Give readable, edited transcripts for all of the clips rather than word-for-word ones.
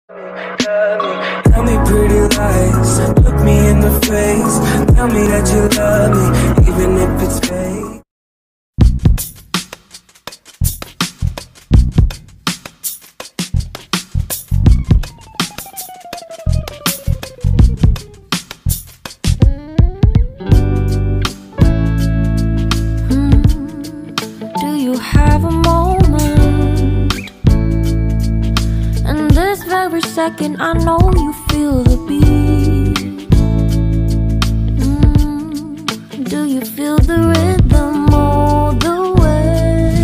Tell me pretty lies, look me in the face. Tell me that you love me, even if it's fake. Do you have a moment? And this very second I know you feel the beat. Do you feel the rhythm all the way?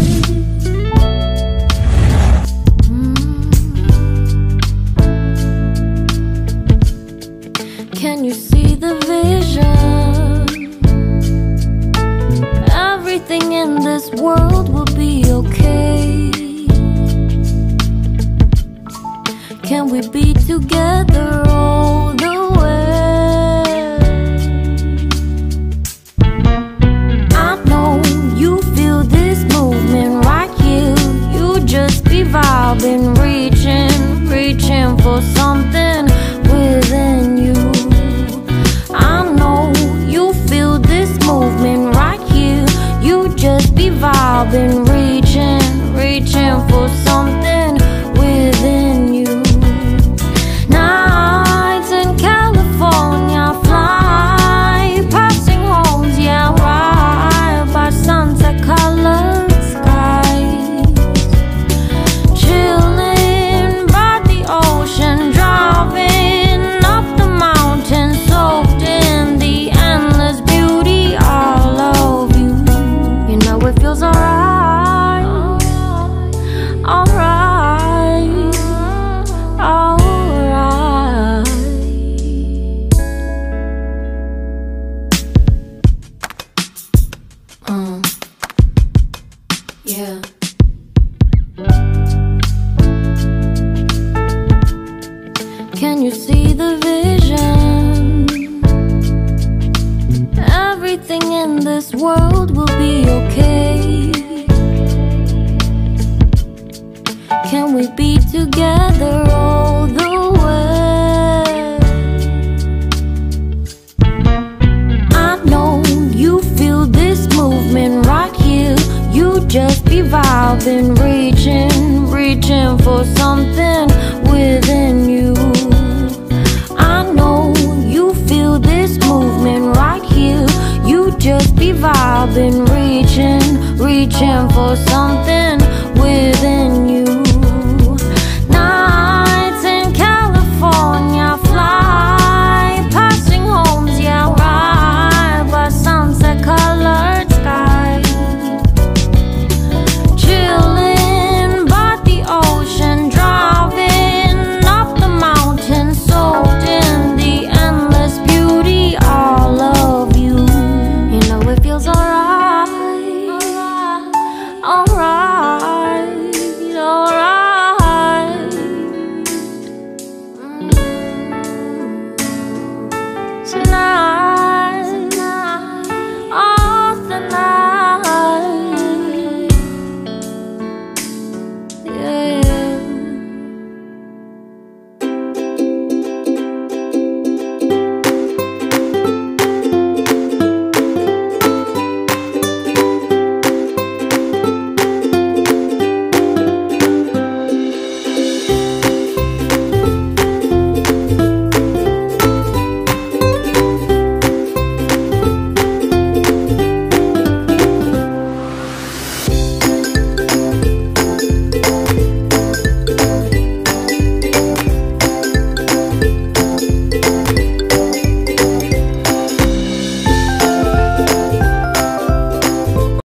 Can you see the vision? Everything in this world will be okay. Can we be together all